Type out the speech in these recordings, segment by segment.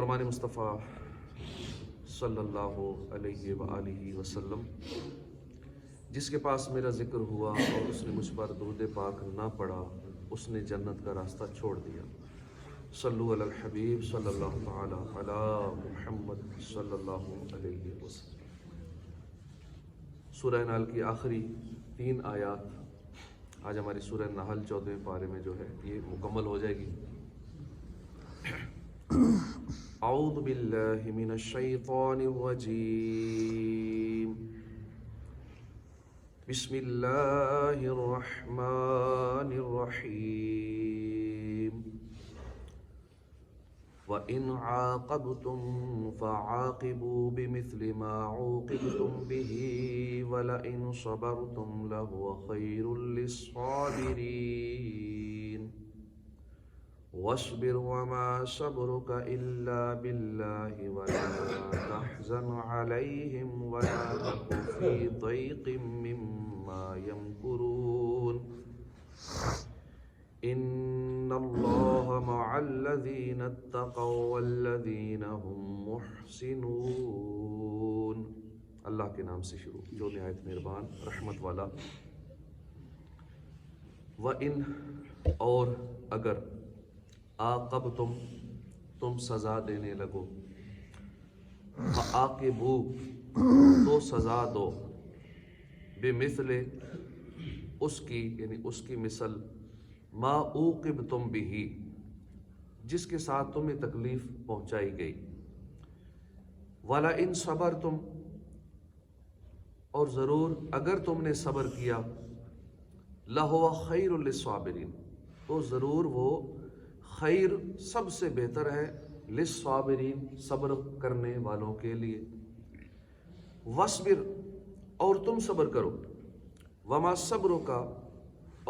فرمان مصطفیٰ صلی اللہ علیہ وآلہ وسلم، جس کے پاس میرا ذکر ہوا اور اس نے مجھ پر درود پاک نہ پڑھا، اس نے جنت کا راستہ چھوڑ دیا۔ صلو علی الحبیب صلی اللہ تعالی علی محمد صلی اللہ علیہ وسلم۔ سورہ نحل کی آخری 3 آیات آج ہماری سورہ نحل 14ویں پارے میں جو ہے یہ مکمل ہو جائے گی۔ اعوذ باللہ من الشیطان الرجیم، بسم اللہ الرحمن الرحیم۔ وَإِنْ عَاقَبْتُمْ فَعَاقِبُوا بِمِثْلِ مَا عُوقِبْتُمْ بِهِ وَلَئِنْ صَبَرْتُمْ لَهُوَ خَيْرٌ لِلصَّابِرِينَ وَاصْبِرْ وَمَا صَبْرُكَ إِلَّا بِاللَّهِ وَلَا تَحْزَنْ عَلَيْهِمْ وَلَا تَكُ فِي ضَيْقٍ مِّمَّا يَمْكُرُونَ إِنَّ اللَّهَ مَعَ الَّذِينَ اتَّقَوْا وَالَّذِينَ هُمْ مُحْسِنُونَ۔ اللہ کے نام سے شروع جو نہایت مہربان رحمت والا۔ وَإِنْ اور اگر عاقبتم تم سزا دینے لگو، فعاقبوا تو سزا دو، بمثل اس کی یعنی اس کی مثل، ما عوقبتم بہ جس کے ساتھ تمہیں تکلیف پہنچائی گئی، وَلَئِن صَبَرْتُمْ اور ضرور اگر تم نے صبر کیا، لَهُوَ خَيْرٌ لِلصَّابِرِينَ تو ضرور وہ خیر سب سے بہتر ہے، للصابرین صبر کرنے والوں کے لیے۔ وَاصْبِرْ اور تم صبر کرو، وَمَا صَبْرُكَ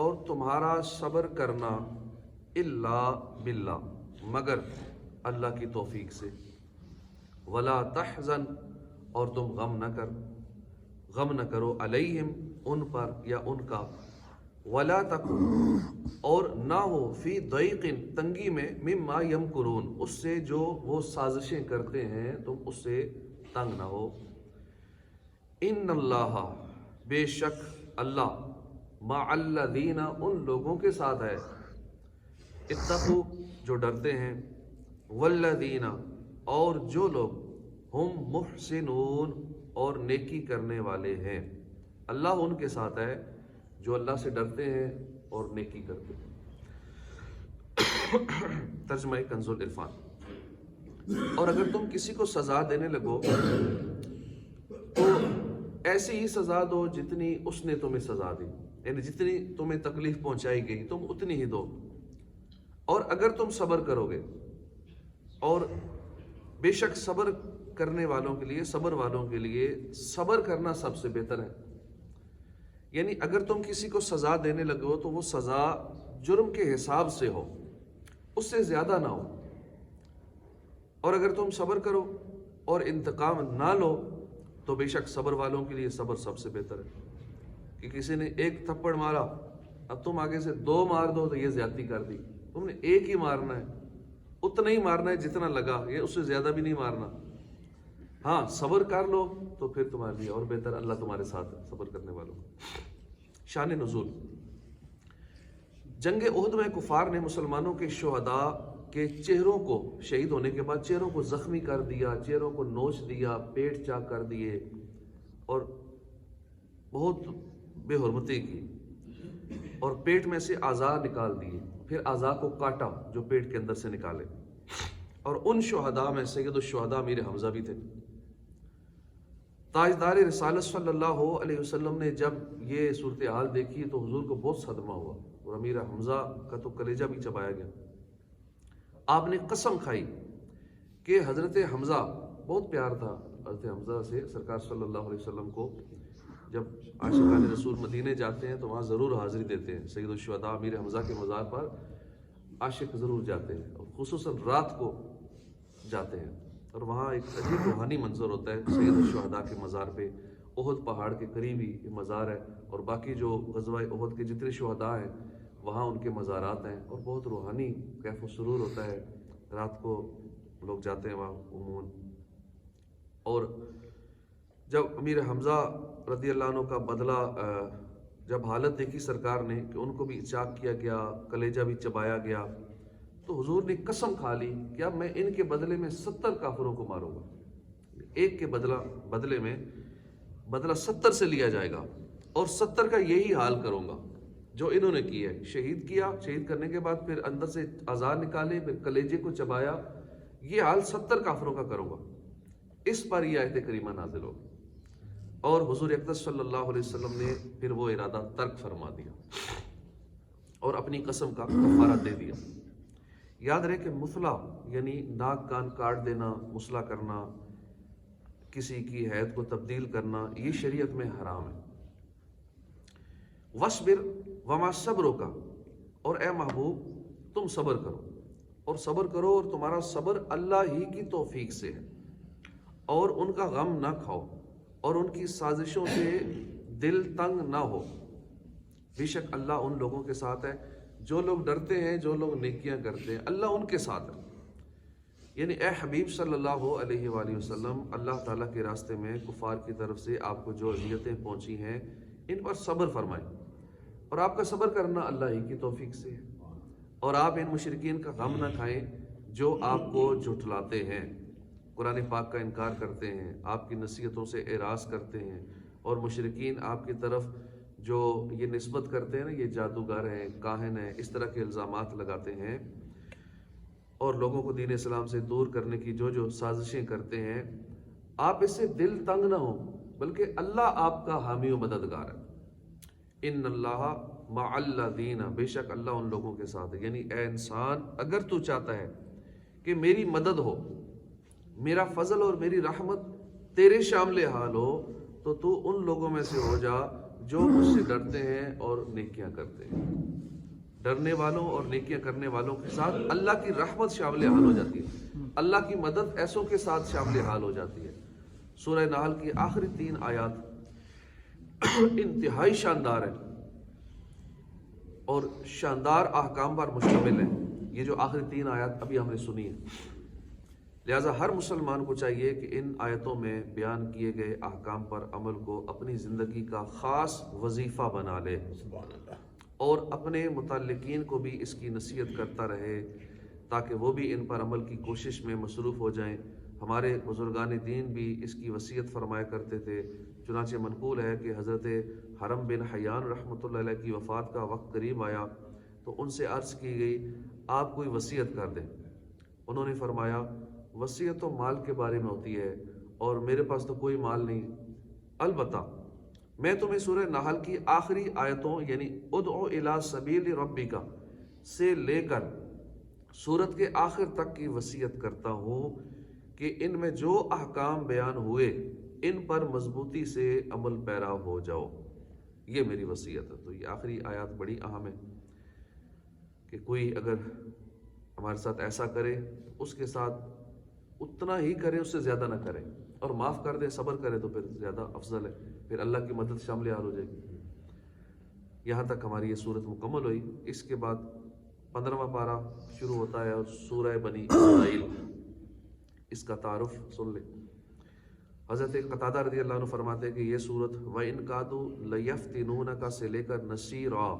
اور تمہارا صبر کرنا، الا باللہ مگر اللہ کی توفیق سے۔ ولا تحزن اور تم غم نہ کرو، علیہم ان پر یا ان کا، ولا تکو اور نہ ہو، فی ضیق تنگی میں، مما یمکرون اس سے جو وہ سازشیں کرتے ہیں تم اس سے تنگ نہ ہو۔ ان اللہ بے شک اللہ، مع الذین ان لوگوں کے ساتھ ہے، اتقوا جو ڈرتے ہیں، والذین اور جو لوگ، ہم محسنون اور نیکی کرنے والے ہیں۔ اللہ ان کے ساتھ ہے جو اللہ سے ڈرتے ہیں اور نیکی کرتے ہیں۔ ترجمہ کنز العرفان۔ اور اگر تم کسی کو سزا دینے لگو تو ایسی ہی سزا دو جتنی اس نے تمہیں سزا دی، یعنی جتنی تمہیں تکلیف پہنچائی گئی تم اتنی ہی دو۔ اور اگر تم صبر کرو گے، اور بے شک صبر کرنے والوں کے لیے، صبر والوں کے لیے صبر کرنا سب سے بہتر ہے۔ یعنی اگر تم کسی کو سزا دینے لگو تو وہ سزا جرم کے حساب سے ہو، اس سے زیادہ نہ ہو۔ اور اگر تم صبر کرو اور انتقام نہ لو تو بے شک صبر والوں کے لیے صبر سب سے بہتر ہے۔ کہ کسی نے ایک تھپڑ مارا، اب تم آگے سے 2 مار دو تو یہ زیادتی کر دی۔ تم نے ایک ہی مارنا ہے، اتنا ہی مارنا ہے جتنا لگا، یہ اس سے زیادہ بھی نہیں مارنا۔ ہاں صبر کر لو تو پھر تمہارے لیے اور بہتر، اللہ تمہارے ساتھ ہے صبر کرنے والوں کو۔ شان نزول۔ جنگ احد میں کفار نے مسلمانوں کے شہداء کے چہروں کو، شہید ہونے کے بعد چہروں کو زخمی کر دیا، چہروں کو نوچ دیا، پیٹ چاک کر دیے اور بہت بے حرمتی کی، اور پیٹ میں سے اعضاء نکال دیے، پھر اعضاء کو کاٹا جو پیٹ کے اندر سے نکالے۔ اور ان شہداء میں سید الشہداء امیر حمزہ بھی تھے۔ تاجدار رسالت صلی اللہ علیہ وسلم نے جب یہ صورتحال دیکھی تو حضور کو بہت صدمہ ہوا، اور امیر حمزہ کا تو کلیجہ بھی چبایا گیا۔ آپ نے قسم کھائی کہ حضرت حمزہ، بہت پیار تھا حضرت حمزہ سے سرکار صلی اللہ علیہ وسلم کو، جب عاشقان رسول مدینے جاتے ہیں تو وہاں ضرور حاضری دیتے ہیں۔ سید الشہداء امیر حمزہ کے مزار پر عاشق ضرور جاتے ہیں، اور خصوصاً رات کو جاتے ہیں، اور وہاں ایک عجیب روحانی منظر ہوتا ہے سید الشہداء کے مزار پہ۔ احد پہاڑ کے قریب ہی یہ مزار ہے، اور باقی جو غزوہ احد کے جتنے شہداء ہیں وہاں ان کے مزارات ہیں، اور بہت روحانی کیف و سرور ہوتا ہے۔ رات کو لوگ جاتے ہیں وہاں عموماً. اور جب امیر حمزہ رضی اللہ عنہ کا بدلہ جب حالت دیکھی سرکار نے کہ ان کو بھی چاک کیا گیا، کلیجہ بھی چبایا گیا، تو حضور نے قسم کھا لی کہ اب میں ان کے بدلے میں 70 کافروں کو ماروں گا. ایک کے بدلے میں بدلہ 70 سے لیا جائے گا، اور 70 کا یہی حال کروں گا جو انہوں نے کیا ہے. شہید کیا، شہید کرنے کے بعد پھر اندر سے آزار نکالے، پھر کلیجے کو چبایا، یہ حال 70 کافروں کا کروں گا. اس پر یہ آیت کریمہ نازل ہوگی، اور حضور اقدس صلی اللہ علیہ وسلم نے پھر وہ ارادہ ترک فرما دیا اور اپنی قسم کا کفارہ دے دیا. یاد رہے کہ مثلا یعنی ناک کان کاٹ دینا، مثلا کرنا، کسی کی حید کو تبدیل کرنا، یہ شریعت میں حرام ہے. وَاصْبِرْ وَمَا صَبْرُكَ، اور اے محبوب تم صبر کرو، اور صبر کرو، اور تمہارا صبر اللہ ہی کی توفیق سے ہے. اور ان کا غم نہ کھاؤ، اور ان کی سازشوں سے دل تنگ نہ ہو. بے شک اللہ ان لوگوں کے ساتھ ہے جو لوگ ڈرتے ہیں، جو لوگ نیکیاں کرتے ہیں، اللہ ان کے ساتھ ہے. یعنی اے حبیب صلی اللہ علیہ وآلہ وسلم، اللہ تعالیٰ کے راستے میں کفار کی طرف سے آپ کو جو اذیتیں پہنچی ہیں ان پر صبر فرمائیں، اور آپ کا صبر کرنا اللہ ہی کی توفیق سے ہے. اور آپ ان مشرکین کا غم نہ کھائیں جو آپ کو جھٹلاتے ہیں، قرآن پاک کا انکار کرتے ہیں، آپ کی نصیحتوں سے اعراض کرتے ہیں. اور مشرکین آپ کی طرف جو یہ نسبت کرتے ہیں نا، یہ جادوگر ہیں، کاہن ہیں، اس طرح کے الزامات لگاتے ہیں، اور لوگوں کو دین اسلام سے دور کرنے کی جو سازشیں کرتے ہیں، آپ اس سے دل تنگ نہ ہو، بلکہ اللہ آپ کا حامی و مددگار ہے. ان اللہ مع الذین، بے شک اللہ ان لوگوں کے ساتھ ہے. یعنی اے انسان، اگر تو چاہتا ہے کہ میری مدد ہو، میرا فضل اور میری رحمت تیرے شامل حال ہو، تو ان لوگوں میں سے ہو جا جو مجھ سے ڈرتے ہیں اور نیکیاں کرتے ہیں. ڈرنے والوں اور نیکیاں کرنے والوں کے ساتھ اللہ کی رحمت شامل حال ہو جاتی ہے، اللہ کی مدد ایسوں کے ساتھ شامل حال ہو جاتی ہے. سورہ نحل کی آخری 3 آیات انتہائی شاندار ہیں اور شاندار احکام پر مشتمل ہیں. یہ جو آخری 3 آیات ابھی ہم نے سنی ہیں، لہٰذا ہر مسلمان کو چاہیے کہ ان آیتوں میں بیان کیے گئے احکام پر عمل کو اپنی زندگی کا خاص وظیفہ بنا لے، اور اپنے متعلقین کو بھی اس کی نصیحت کرتا رہے تاکہ وہ بھی ان پر عمل کی کوشش میں مصروف ہو جائیں. ہمارے بزرگان دین بھی اس کی وصیت فرمایا کرتے تھے. چنانچہ منقول ہے کہ حضرت حرم بن حیان رحمۃ اللہ علیہ کی وفات کا وقت قریب آیا تو ان سے عرض کی گئی آپ کوئی وصیت کر دیں. انہوں نے فرمایا وصیت تو مال کے بارے میں ہوتی ہے اور میرے پاس تو کوئی مال نہیں، البتہ میں تمہیں سورہ نحل کی آخری آیتوں یعنی ادعو الی سبیل ربک سے لے کر سورت کے آخر تک کی وصیت کرتا ہوں کہ ان میں جو احکام بیان ہوئے ان پر مضبوطی سے عمل پیرا ہو جاؤ. یہ میری وصیت ہے. تو یہ آخری آیات بڑی اہم ہے کہ کوئی اگر ہمارے ساتھ ایسا کرے تو اس کے ساتھ اتنا ہی کرے، اس سے زیادہ نہ کرے، اور معاف کر دے، صبر کرے تو پھر زیادہ افضل ہے، پھر اللہ کی مدد شامل حال ہو جائے گی. یہاں تک ہماری یہ صورت مکمل ہوئی. اس کے بعد 15واں پارہ شروع ہوتا ہے اور سورہ بنی اسرائیل، اس کا تعارف سن لیں. حضرت قتادہ رضی اللہ عنہ فرماتے ہیں کہ یہ صورت وَإِن كَادُوا لَيَفْتِنُونَكَ سے لے کر نَصِيرًا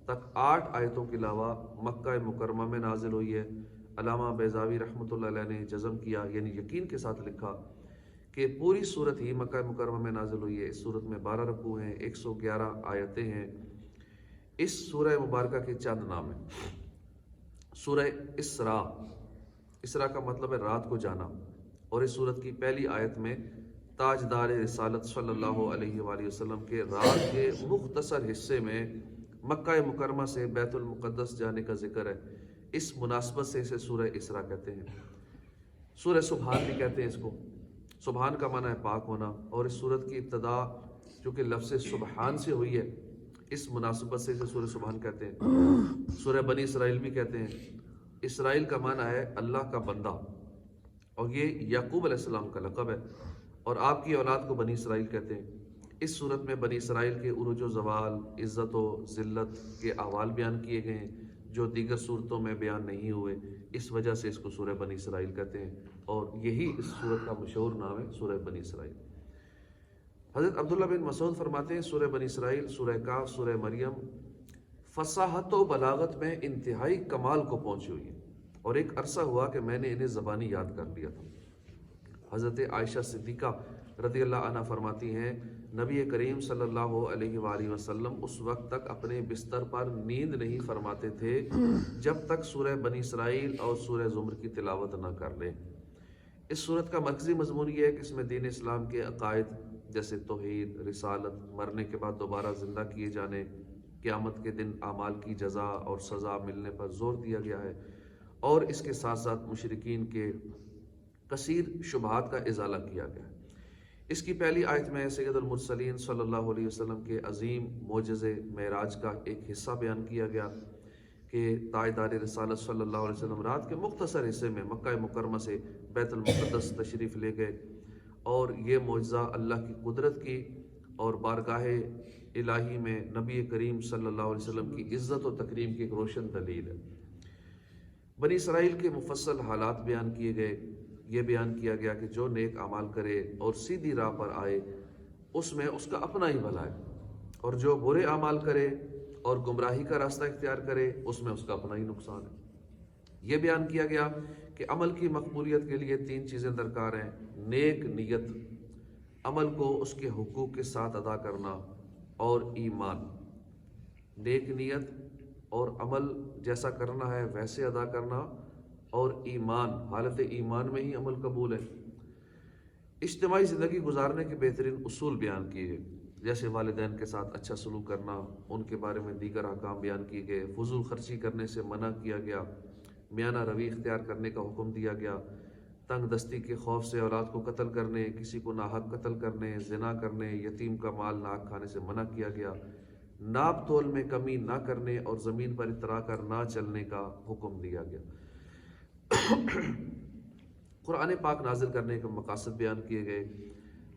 تک 8 آیتوں کے علاوہ مکہ مکرمہ میں نازل ہوئی ہے. علامہ بیضاوی رحمۃ اللہ علیہ نے جزم کیا، یعنی یقین کے ساتھ لکھا کہ پوری صورت ہی مکہ مکرمہ میں نازل ہوئی ہے. اس صورت میں 12 رکوع ہیں، 111 آیتیں ہیں. اس سورہ مبارکہ کے چند نام ہیں. سورہ اسراء، اسراء کا مطلب ہے رات کو جانا، اور اس صورت کی پہلی آیت میں تاجدار رسالت صلی اللہ علیہ وآلہ وسلم کے رات کے مختصر حصے میں مکہ مکرمہ سے بیت المقدس جانے کا ذکر ہے. اس مناسبت سے اسے سورہ اسراء کہتے ہیں. سورہ سبحان بھی کہتے ہیں اس کو. سبحان کا معنی ہے پاک ہونا، اور اس سورت کی ابتدا جو کہ لفظ سبحان سے ہوئی ہے، اس مناسبت سے اسے سورہ سبحان کہتے ہیں. سورہ بنی اسرائیل بھی کہتے ہیں. اسرائیل کا معنی ہے اللہ کا بندہ، اور یہ یعقوب علیہ السلام کا لقب ہے، اور آپ کی اولاد کو بنی اسرائیل کہتے ہیں. اس صورت میں بنی اسرائیل کے عروج و زوال، عزت و ذلت کے احوال بیان کیے گئے ہیں جو دیگر صورتوں میں بیان نہیں ہوئے. اس وجہ سے اس کو سورہ بنی اسرائیل کہتے ہیں. اور یہی اس سورت کا مشہور نام ہے سورہ بنی اسرائیل۔ حضرت عبداللہ بن مسعود فرماتے ہیں سورہ بنی اسرائیل، سورہ کاف، سورہ مریم فصاحت و بلاغت میں انتہائی کمال کو پہنچی ہوئی ہے، اور ایک عرصہ ہوا کہ میں نے انہیں زبانی یاد کر لیا تھا۔ حضرت عائشہ صدیقہ رضی اللہ عنہ فرماتی ہیں نبی کریم صلی اللہ علیہ وآلہ وسلم اس وقت تک اپنے بستر پر نیند نہیں فرماتے تھے جب تک سورہ بنی اسرائیل اور سورہ زمر کی تلاوت نہ کر لیں۔ اس سورت کا مرکزی مضمون یہ ہے کہ اس میں دین اسلام کے عقائد جیسے توحید، رسالت، مرنے کے بعد دوبارہ زندہ کیے جانے، قیامت کے دن اعمال کی جزا اور سزا ملنے پر زور دیا گیا ہے، اور اس کے ساتھ ساتھ مشرکین کے کثیر شبہات کا ازالہ کیا گیا ہے۔ اس کی پہلی آیت میں سید المرسلین صلی اللہ علیہ وسلم کے عظیم معجزے معراج کا ایک حصہ بیان کیا گیا کہ تاجدار رسالت صلی اللہ علیہ وسلم رات کے مختصر حصے میں مکہ مکرمہ سے بیت المقدس تشریف لے گئے، اور یہ معجزہ اللہ کی قدرت کی اور بارگاہ الہی میں نبی کریم صلی اللہ علیہ وسلم کی عزت و تکریم کی ایک روشن دلیل ہے۔ بنی اسرائیل کے مفصل حالات بیان کیے گئے، یہ بیان کیا گیا کہ جو نیک اعمال کرے اور سیدھی راہ پر آئے اس میں اس کا اپنا ہی بھلا ہے، اور جو برے اعمال کرے اور گمراہی کا راستہ اختیار کرے اس میں اس کا اپنا ہی نقصان ہے۔ یہ بیان کیا گیا کہ عمل کی مقبولیت کے لیے 3 چیزیں درکار ہیں: نیک نیت، عمل کو اس کے حقوق کے ساتھ ادا کرنا، اور ایمان۔ نیک نیت اور عمل جیسا کرنا ہے ویسے ادا کرنا، اور ایمان، حالت ایمان میں ہی عمل قبول ہے۔ اجتماعی زندگی گزارنے کے بہترین اصول بیان کیے گئے، جیسے والدین کے ساتھ اچھا سلوک کرنا، ان کے بارے میں دیگر احکام بیان کیے گئے، فضول خرچی کرنے سے منع کیا گیا، میانہ روی اختیار کرنے کا حکم دیا گیا، تنگ دستی کے خوف سے اولاد کو قتل کرنے، کسی کو ناحق قتل کرنے، زنا کرنے، یتیم کا مال ناحق کھانے سے منع کیا گیا، ناپ تول میں کمی نہ کرنے اور زمین پر اترا کر نہ چلنے کا حکم دیا گیا۔ قرآن پاک نازل کرنے کے مقاصد بیان کیے گئے،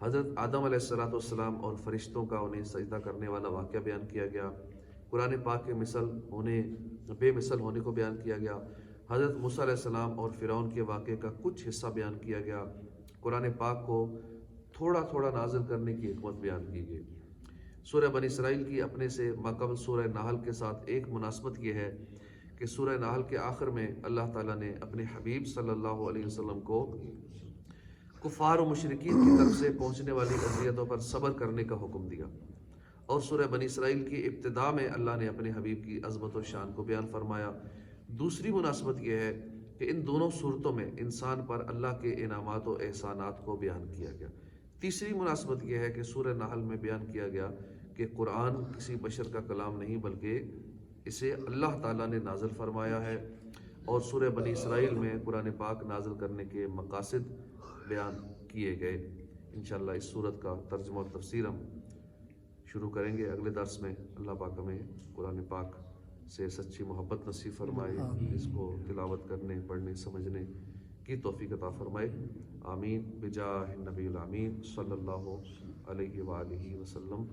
حضرت آدم علیہ السلام اور فرشتوں کا انہیں سجدہ کرنے والا واقعہ بیان کیا گیا، قرآن پاک کے بے مثل ہونے کو بیان کیا گیا، حضرت موسیٰ علیہ السلام اور فرعون کے واقعے کا کچھ حصہ بیان کیا گیا، قرآن پاک کو تھوڑا تھوڑا نازل کرنے کی حکمت بیان کی گئی۔ سورہ بنی اسرائیل کی اپنے سے ماقبل سورہ نحل کے ساتھ ایک مناسبت یہ ہے کہ سورہ نحل کے آخر میں اللہ تعالیٰ نے اپنے حبیب صلی اللہ علیہ وسلم کو کفار و مشرکین کی طرف سے پہنچنے والی اذیتوں پر صبر کرنے کا حکم دیا، اور سورہ بنی اسرائیل کی ابتدا میں اللہ نے اپنے حبیب کی عظمت و شان کو بیان فرمایا۔ دوسری مناسبت یہ ہے کہ ان دونوں صورتوں میں انسان پر اللہ کے انعامات و احسانات کو بیان کیا گیا۔ تیسری مناسبت یہ ہے کہ سورہ نحل میں بیان کیا گیا کہ قرآن کسی بشر کا کلام نہیں بلکہ اسے اللہ تعالیٰ نے نازل فرمایا ہے، اور سورہ بنی اسرائیل میں قرآن پاک نازل کرنے کے مقاصد بیان کیے گئے۔ انشاءاللہ اس سورت کا ترجمہ اور تفسیر ہم شروع کریں گے اگلے درس میں۔ اللہ پاک ہمیں قرآن پاک سے سچی محبت نصیب فرمائے، اس کو تلاوت کرنے، پڑھنے، سمجھنے کی توفیق عطا فرمائے، آمین بجاہ النبی الامین صلی اللہ علیہ وآلہ وسلم۔